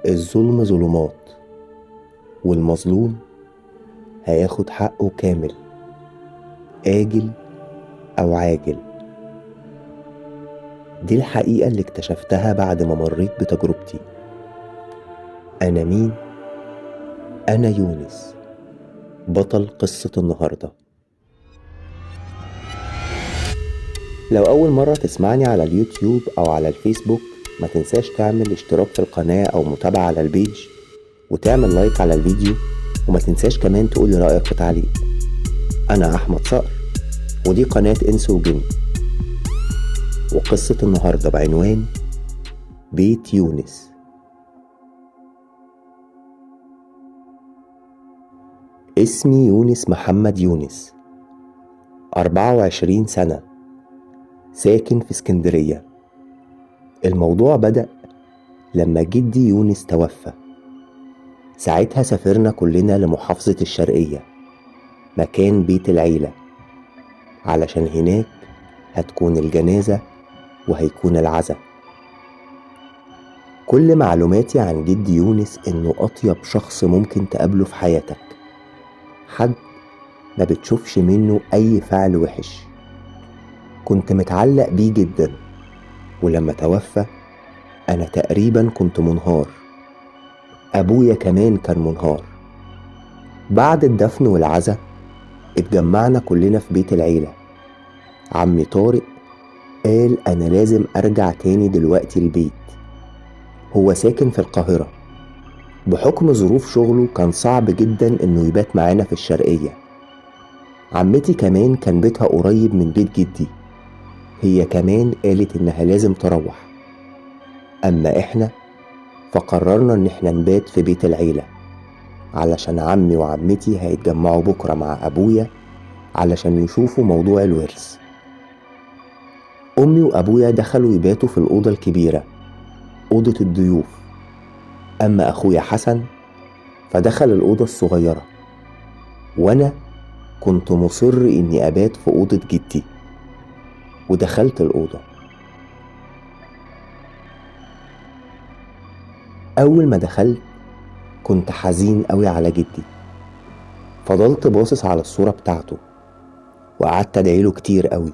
الظلم ظلمات، والمظلوم هياخد حقه كامل، آجل أو عاجل. دي الحقيقة اللي اكتشفتها بعد ما مريت بتجربتي. أنا مين؟ أنا يونس، بطل قصة النهاردة. لو أول مرة تسمعني على اليوتيوب أو على الفيسبوك، ما تنساش تعمل اشتراك في القناة أو متابعة على البيج، وتعمل لايك على الفيديو، وما تنساش كمان تقولي رأيك في تعليق. أنا أحمد صقر، ودي قناة إنس وجن، وقصة النهاردة بعنوان بيت يونس. اسمي يونس محمد يونس، 24 سنة، ساكن في اسكندرية. الموضوع بدأ لما جدي يونس توفى. ساعتها سافرنا كلنا لمحافظة الشرقية، مكان بيت العيلة، علشان هناك هتكون الجنازة وهيكون العزاء. كل معلوماتي عن جدي يونس إنه أطيب شخص ممكن تقابله في حياتك، حد ما بتشوفش منه أي فعل وحش. كنت متعلق بيه جدا، ولما توفى أنا تقريبا كنت منهار. أبويا كمان كان منهار. بعد الدفن والعزاء اتجمعنا كلنا في بيت العيلة. عمي طارق قال أنا لازم أرجع تاني دلوقتي البيت. هو ساكن في القاهرة، بحكم ظروف شغله كان صعب جدا إنه يبات معانا في الشرقية. عمتي كمان كان بيتها قريب من بيت جدي، هي كمان قالت إنها لازم تروح. أما إحنا فقررنا إن إحنا نبات في بيت العيلة، علشان عمي وعمتي هيتجمعوا بكرة مع أبويا علشان يشوفوا موضوع الورث. أمي وأبويا دخلوا يباتوا في الأوضة الكبيرة، أوضة الضيوف. أما أخويا حسن فدخل الأوضة الصغيرة، وأنا كنت مصر إني أبات في أوضة جدي، ودخلت الأوضة. أول ما دخلت كنت حزين قوي على جدي. فضلت باصص على الصورة بتاعته، وقعدت أدعيله كتير قوي.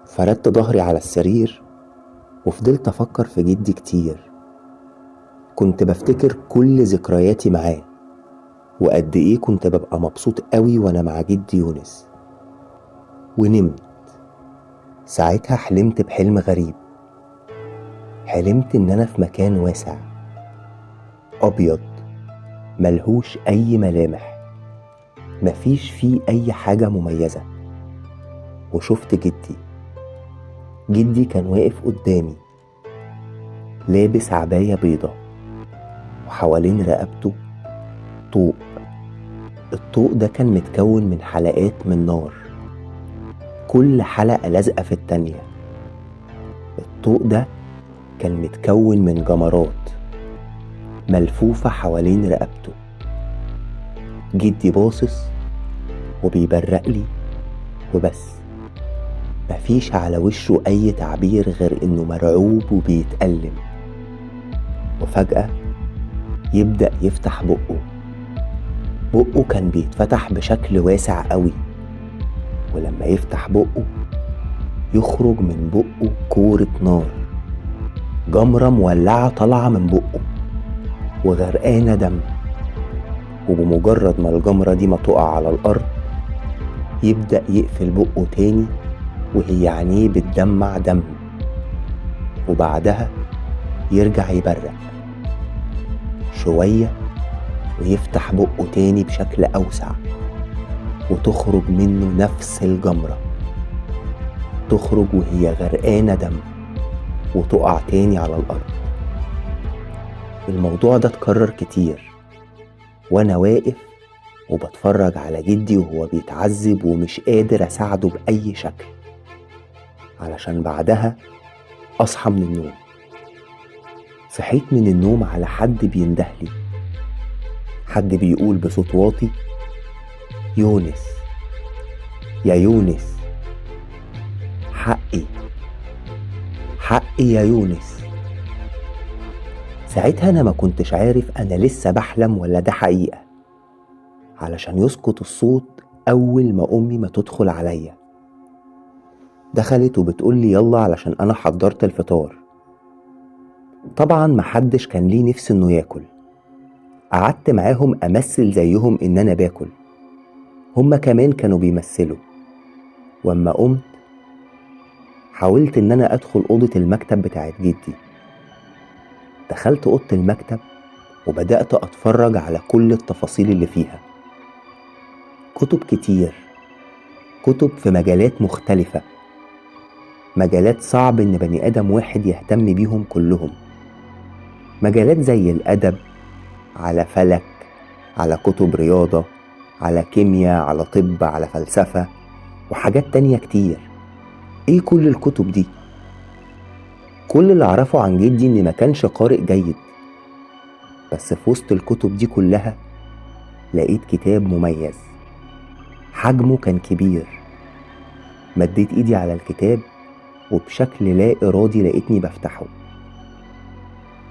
فردت ظهري على السرير وفضلت أفكر في جدي كتير. كنت بفتكر كل ذكرياتي معاه، وقد إيه كنت ببقى مبسوط قوي وأنا مع جدي يونس. ونمت. ساعتها حلمت بحلم غريب. حلمت إن أنا في مكان واسع أبيض، ملهوش أي ملامح، مفيش فيه أي حاجة مميزة. وشفت جدي كان واقف قدامي، لابس عباية بيضة، وحوالين رقبته طوق. الطوق ده كان متكون من حلقات من نار، كل حلقة لازقة في التانية. الطوق ده كان متكون من جمرات ملفوفة حوالين رقبته. جدي باصص وبيبرق لي وبس، مفيش على وشه أي تعبير غير إنه مرعوب وبيتألم. وفجأة يبدأ يفتح بقه. بقه كان بيتفتح بشكل واسع قوي، ولما يفتح بقه يخرج من بقه كورة نار، جمرة مولعة طالعة من بقه وغرقانة دم. وبمجرد ما الجمرة دي ما تقع على الأرض يبدأ يقفل بقه تاني، وهي عينيه بتدمع دم. وبعدها يرجع يبرق شوية ويفتح بقه تاني بشكل أوسع، وتخرج منه نفس الجمرة، تخرج وهي غرقانة دم وتقع تاني على الأرض. الموضوع ده اتكرر كتير، وأنا واقف وبتفرج على جدي وهو بيتعذب ومش قادر أساعده بأي شكل، علشان بعدها أصحى من النوم. صحيت من النوم على حد بيندهلي، حد بيقول بصوت واطي: يونس، يا يونس، حقي، حقي يا يونس. ساعتها أنا ما كنتش عارف أنا لسه بحلم ولا ده حقيقة، علشان يسكت الصوت أول ما أمي ما تدخل عليا. دخلت وبتقولي يلا علشان أنا حضرت الفطار. طبعا محدش كان ليه نفس إنه ياكل. قعدت معاهم أمثل زيهم إن أنا باكل، هما كمان كانوا بيمثلوا. واما قمت حاولت إن أنا أدخل أوضة المكتب بتاعت جدي. دخلت أوضة المكتب وبدأت أتفرج على كل التفاصيل اللي فيها. كتب كتير، كتب في مجالات مختلفة، مجالات صعب إن بني آدم واحد يهتم بيهم كلهم. مجالات زي الأدب، على فلك، على كتب رياضة، على كيمياء، على طب، على فلسفة، وحاجات تانية كتير. إيه كل الكتب دي؟ كل اللي أعرفه عن جدي إن ما كانش قارئ جيد، بس في وسط الكتب دي كلها لقيت كتاب مميز، حجمه كان كبير. مديت إيدي على الكتاب وبشكل لا إرادي لقيتني بفتحه.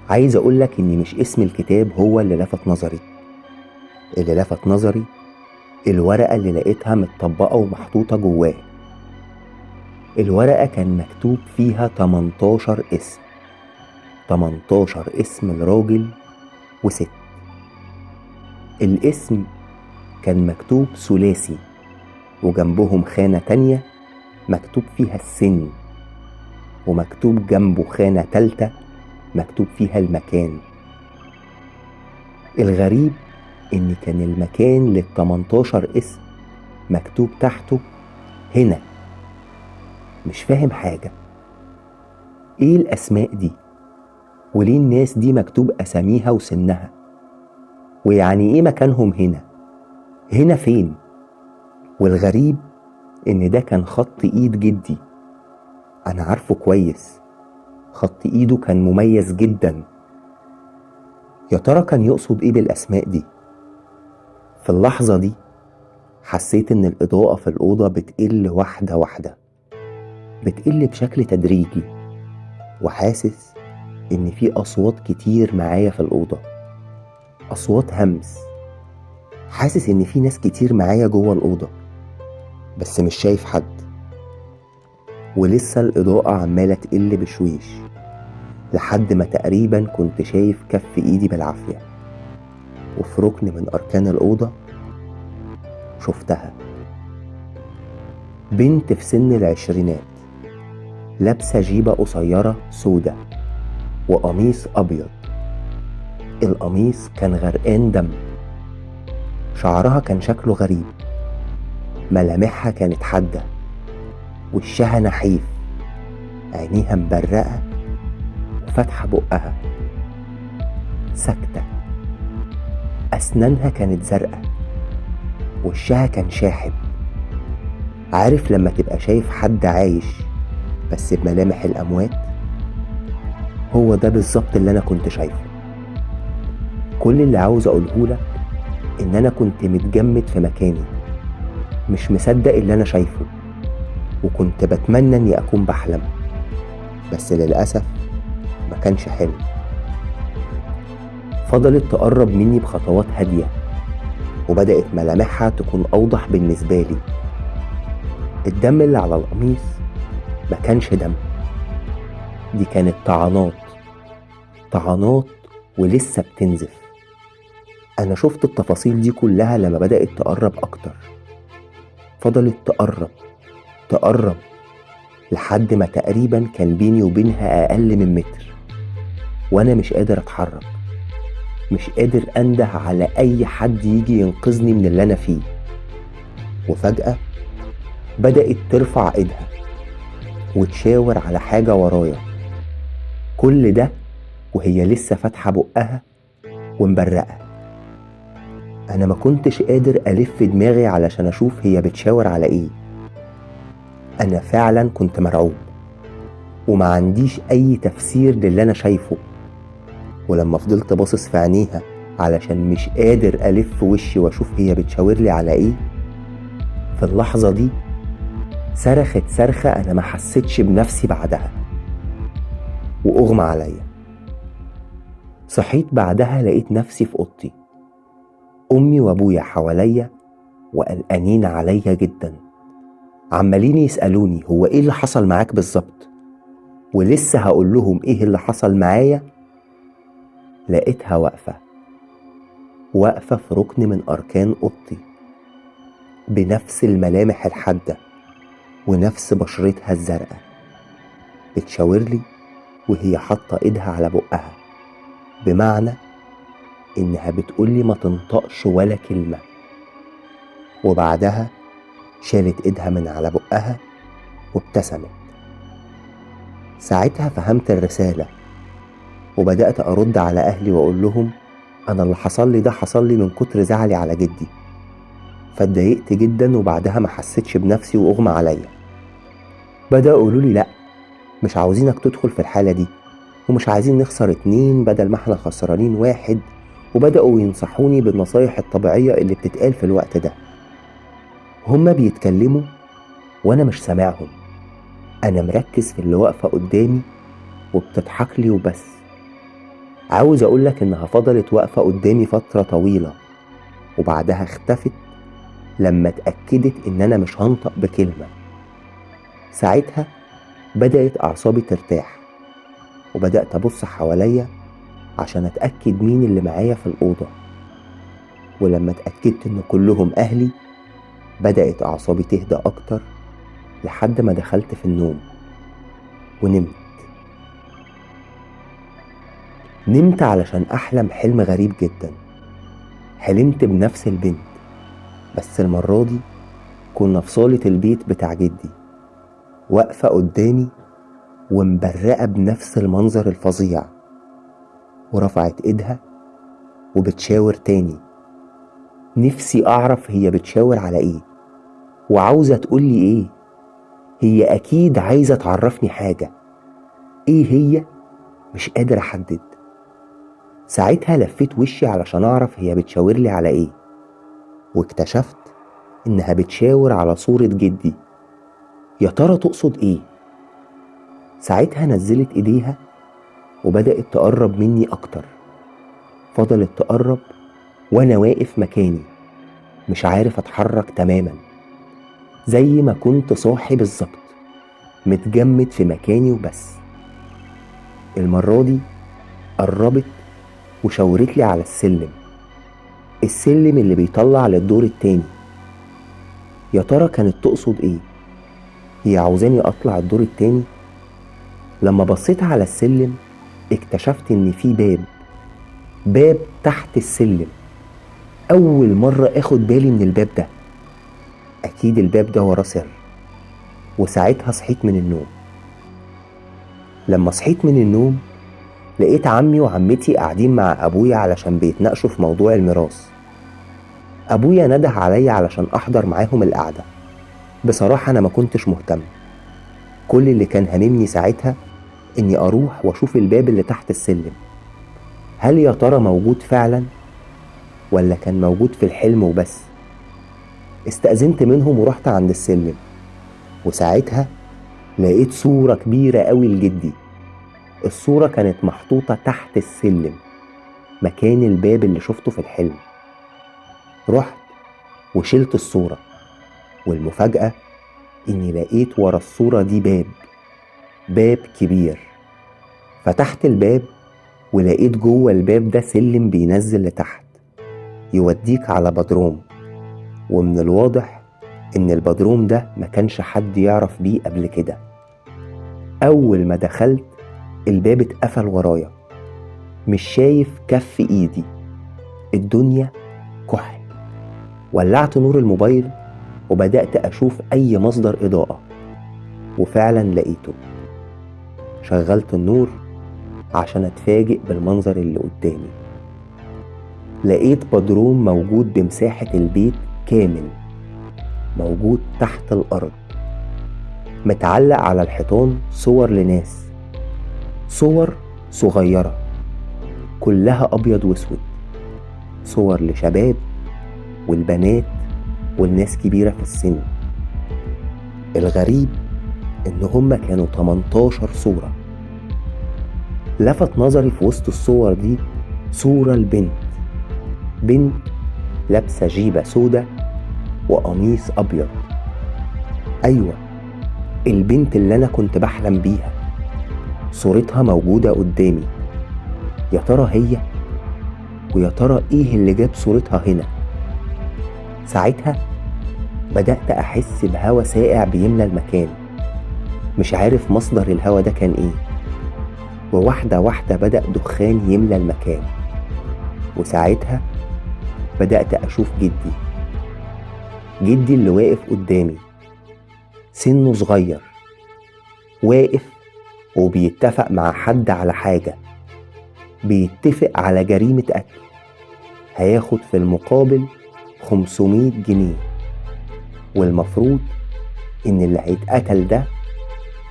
عايز أقولك إن مش اسم الكتاب هو اللي لفت نظري. اللي لفت نظري الورقة اللي لقيتها متطبقة ومحطوطة جواه. الورقة كان مكتوب فيها 18 اسم، 18 اسم لراجل وست. الاسم كان مكتوب ثلاثي، وجنبهم خانة تانية مكتوب فيها السن، ومكتوب جنبه خانة تالتة مكتوب فيها المكان. الغريب إن كان المكان لل18 اسم مكتوب تحته هنا. مش فاهم حاجة، إيه الأسماء دي؟ وليه الناس دي مكتوب أساميها وسنها؟ ويعني إيه مكانهم هنا؟ هنا فين؟ والغريب إن ده كان خط إيد جدي، أنا عارفه كويس، خط إيده كان مميز جدا. يا ترى كان يقصد إيه بالأسماء دي؟ في اللحظة دي حسيت إن الإضاءة في الأوضة بتقل واحدة واحدة، بتقل بشكل تدريجي، وحاسس إن في أصوات كتير معايا في الأوضة، أصوات همس. حاسس إن في ناس كتير معايا جوه الأوضة، بس مش شايف حد. ولسه الإضاءة عمالة تقل بشويش، لحد ما تقريبا كنت شايف كف إيدي بالعافية. وفي ركن من أركان الأوضة شفتها، بنت في سن العشرينات، لابسة جيبة قصيرة سودة وقميص أبيض. القميص كان غرقان دم، شعرها كان شكله غريب، ملامحها كانت حادة، وشها نحيف، عينيها مبرقة وفتحة بقها، ساكتة. أسنانها كانت زرقة، وشها كان شاحب. عارف لما تبقى شايف حد عايش بس بملامح الأموات؟ هو ده بالظبط اللي أنا كنت شايفه. كل اللي عاوز أقولهولك إن أنا كنت متجمد في مكاني، مش مصدق اللي أنا شايفه، وكنت بتمنى إني أكون بحلم، بس للأسف ما كانش حلم. فضلت تقرب مني بخطوات هادية، وبدأت ملامحها تكون أوضح بالنسبة لي. الدم اللي على القميص ما كانش دم، دي كانت طعنات، طعنات ولسه بتنزف. أنا شفت التفاصيل دي كلها لما بدأت تقرب أكتر. فضلت تقرب لحد ما تقريبا كان بيني وبينها أقل من متر، وأنا مش قادر أتحرك، مش قادر أنده على أي حد يجي ينقذني من اللي أنا فيه. وفجأة بدأت ترفع إيدها وتشاور على حاجة ورايا، كل ده وهي لسه فاتحة بقها ومبرقة. أنا ما كنتش قادر ألف دماغي علشان أشوف هي بتشاور على إيه. أنا فعلا كنت مرعوب وما عنديش أي تفسير للي أنا شايفه. ولما فضلت باصص في عينيها علشان مش قادر ألف وشي وأشوف هي بتشاور لي على إيه، في اللحظة دي صرخت صرخة أنا ما حسيتش بنفسي بعدها، وأغمى عليا. صحيت بعدها لقيت نفسي في أوضتي، أمي وأبويا حواليا وقلقانين عليا جدا، عمالين يسألوني هو إيه اللي حصل معاك بالظبط، ولسه هقول لهم إيه اللي حصل معايا لقيتها واقفة في ركن من أركان أوضتي بنفس الملامح الحادة ونفس بشرتها الزرقاء، بتشاور لي وهي حاطة إيدها على بقها، بمعنى إنها بتقولي ما تنطقش ولا كلمة. وبعدها شالت إيدها من على بقها وابتسمت. ساعتها فهمت الرسالة وبدأت أرد على أهلي وأقول لهم أنا اللي حصل لي ده حصل لي من كتر زعلي على جدي، فاتضايقت جدا وبعدها ما حسيتش بنفسي وأغمى عليا. بدأوا يقولوا لي لأ، مش عاوزينك تدخل في الحالة دي، ومش عايزين نخسر 2 بدل ما احنا خسرانين 1، وبدأوا ينصحوني بالنصايح الطبيعية اللي بتتقال في الوقت ده. هما بيتكلموا وأنا مش سامعهم، أنا مركز في اللي واقفة قدامي وبتضحك لي وبس. عاوز أقولك إنها فضلت واقفة قدامي فترة طويلة، وبعدها اختفت لما اتأكدت إن أنا مش هنطق بكلمة. ساعتها بدأت أعصابي ترتاح، وبدأت أبص حواليا عشان أتأكد مين اللي معايا في الأوضة، ولما اتأكدت إن كلهم أهلي بدأت أعصابي تهدى أكتر لحد ما دخلت في النوم نمت علشان أحلم حلم غريب جدا. حلمت بنفس البنت، بس المرة دي كنا في صالة البيت بتاع جدي، واقفة قدامي ومبرقة بنفس المنظر الفظيع، ورفعت ايدها وبتشاور تاني. نفسي أعرف هي بتشاور على ايه وعاوزة تقولي ايه. هي أكيد عايزة تعرفني حاجة، ايه هي مش قادر أحدد. ساعتها لفيت وشي علشان أعرف هي بتشاور لي على ايه، واكتشفت إنها بتشاور على صورة جدي. يا ترى تقصد ايه؟ ساعتها نزلت ايديها وبدأت تقرب مني أكتر. فضلت تقرب وأنا واقف مكاني مش عارف أتحرك تماما، زي ما كنت صاحي بالظبط، متجمد في مكاني وبس. المرة دي قربت وشاورت لي على السلم اللي بيطلع للدور التاني. يا ترى كانت تقصد ايه؟ هي عاوزاني اطلع الدور التاني؟ لما بصيت على السلم اكتشفت ان في باب تحت السلم. اول مرة اخد بالي من الباب ده، اكيد الباب ده وراه سر. وساعتها صحيت من النوم. لما صحيت من النوم لقيت عمي وعمتي قاعدين مع ابويا علشان بيتناقشوا في موضوع الميراث. ابويا نده عليا علشان احضر معاهم القعدة. بصراحة انا ما كنتش مهتم، كل اللي كان هاممني ساعتها اني اروح واشوف الباب اللي تحت السلم، هل يا ترى موجود فعلا ولا كان موجود في الحلم وبس. استأذنت منهم ورحت عند السلم، وساعتها لقيت صورة كبيرة قوي لجدي. الصورة كانت محطوطة تحت السلم مكان الباب اللي شفته في الحلم. رحت وشلت الصورة، والمفاجأة اني لقيت ورا الصورة دي باب كبير. فتحت الباب ولقيت جوه الباب ده سلم بينزل لتحت يوديك على بدروم، ومن الواضح ان البدروم ده ما كانش حد يعرف بيه قبل كده. اول ما دخلت الباب اتقفل ورايا، مش شايف كف ايدي، الدنيا كحل. ولعت نور الموبايل وبدأت اشوف اي مصدر اضاءة، وفعلا لقيته. شغلت النور عشان اتفاجئ بالمنظر اللي قدامي. لقيت بدروم موجود بمساحة البيت كامل، موجود تحت الأرض. متعلق على الحيطان صور لناس، صور صغيرة كلها أبيض واسود، صور لشباب والبنات والناس كبيرة في السن. الغريب إن هما كانوا 18 صورة. لفت نظري في وسط الصور دي صورة البنت، بنت لابسة جيبة سودة وقميص أبيض. أيوة، البنت اللي أنا كنت بحلم بيها، صورتها موجودة قدامي. يا ترى هي؟ ويا ترى إيه اللي جاب صورتها هنا؟ ساعتها بدأت أحس بهوا ساقع بيملى المكان، مش عارف مصدر الهوا ده كان إيه، وواحدة واحدة بدأ دخان يملى المكان. وساعتها بدأت أشوف جدي اللي واقف قدامي، سنه صغير، واقف وبيتفق مع حد على حاجة، بيتفق على جريمة قتل، هياخد في المقابل 500 جنيه. والمفروض إن اللي هيتقتل ده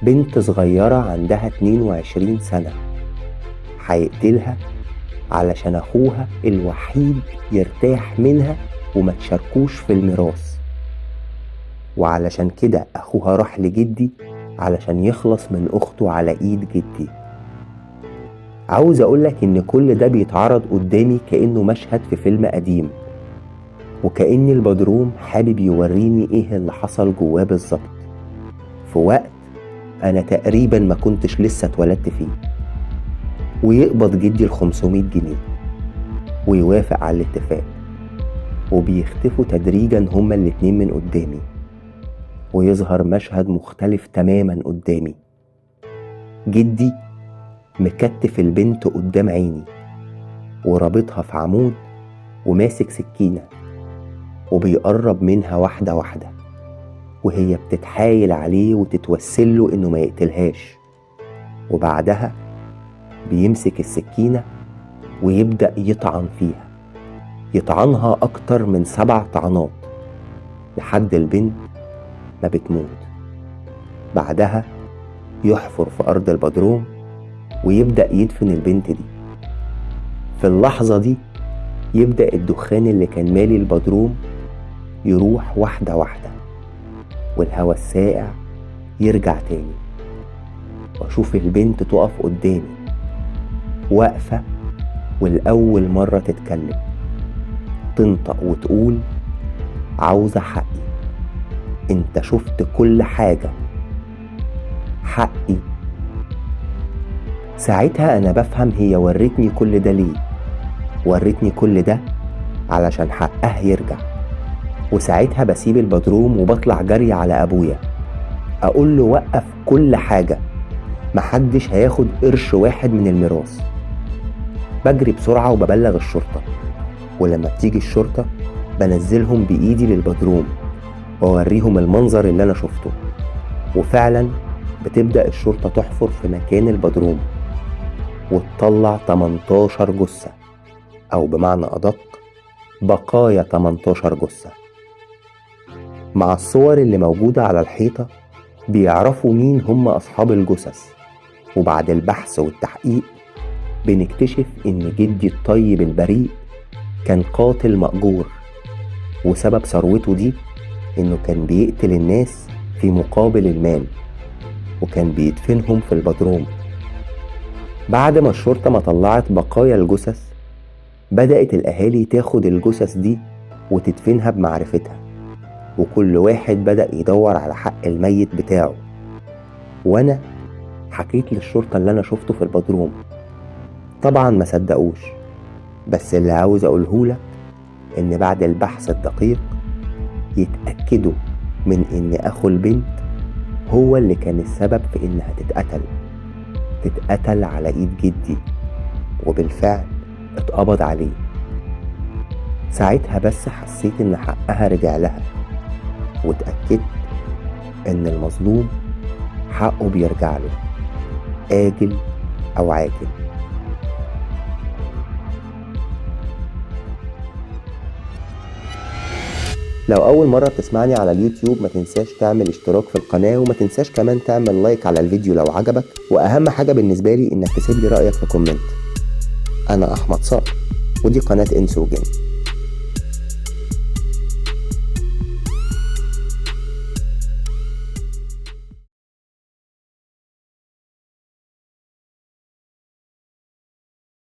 بنت صغيرة عندها 22 سنة، هيقتلها علشان أخوها الوحيد يرتاح منها وما تشاركوش في الميراث. وعلشان كده أخوها راح لجدي علشان يخلص من أخته على إيد جدي. عاوز أقولك إن كل ده بيتعرض قدامي كأنه مشهد في فيلم قديم، وكأن البدروم حابب يوريني إيه اللي حصل جواه بالظبط في وقت أنا تقريبا ما كنتش لسه اتولدت فيه. ويقبض جدي 500 جنيه ويوافق على الاتفاق، وبيختفوا تدريجا هما الاتنين من قدامي، ويظهر مشهد مختلف تماما قدامي. جدي مكتف البنت قدام عيني ورابطها في عمود وماسك سكينة، وبيقرب منها واحدة واحدة وهي بتتحايل عليه وتتوسله انه ما يقتلهاش. وبعدها بيمسك السكينة ويبدأ يطعن فيها، يطعنها أكتر من 7 طعنات لحد البنت ما بتموت. بعدها يحفر في أرض البدروم ويبدأ يدفن البنت دي. في اللحظة دي يبدأ الدخان اللي كان مالي البدروم يروح واحدة واحدة، والهوا الساقع يرجع تاني، وأشوف البنت تقف قدامي واقفة، والأول مرة تتكلم، تنطق وتقول: عاوزة حقي، انت شفت كل حاجة، حقي. ساعتها أنا بفهم هي ورتني كل ده ليه. ورتني كل ده علشان حقها يرجع. وساعتها بسيب البدروم وبطلع جري على أبويا، أقول له وقف كل حاجة، محدش هياخد قرش واحد من الميراث. بجري بسرعة وببلغ الشرطة، ولما بتيجي الشرطة بنزلهم بإيدي للبدروم وأوريهم المنظر اللي أنا شفته. وفعلا بتبدأ الشرطة تحفر في مكان البدروم وتطلع 18 جثة، أو بمعنى أدق بقايا 18 جثة. مع الصور اللي موجودة على الحيطة بيعرفوا مين هم أصحاب الجثث. وبعد البحث والتحقيق بنكتشف إن جدي الطيب البريء كان قاتل مأجور، وسبب ثروته دي إنه كان بيقتل الناس في مقابل المال، وكان بيدفنهم في البدروم. بعد ما الشرطة ما طلعت بقايا الجثث، بدأت الأهالي تاخد الجثث دي وتدفنها بمعرفتها، وكل واحد بدأ يدور على حق الميت بتاعه. وأنا حكيت للشرطة اللي أنا شفته في البدروم. طبعا ما صدقوش، بس اللي عاوز أقولهولك إن بعد البحث الدقيق يتأكدوا من إن أخو البنت هو اللي كان السبب في إنها تتقتل على إيد جدي، وبالفعل اتقبض عليه. ساعتها بس حسيت إن حقها رجع لها، واتأكدت إن المظلوم حقه بيرجع له آجل أو عاجل. لو أول مرة بتسمعني على اليوتيوب ما تنساش تعمل اشتراك في القناة، وما تنساش كمان تعمل لايك على الفيديو لو عجبك، وأهم حاجة بالنسبة لي إنك تسيب لي رأيك في كومنت. أنا أحمد صقر، ودي قناة إنس وجن.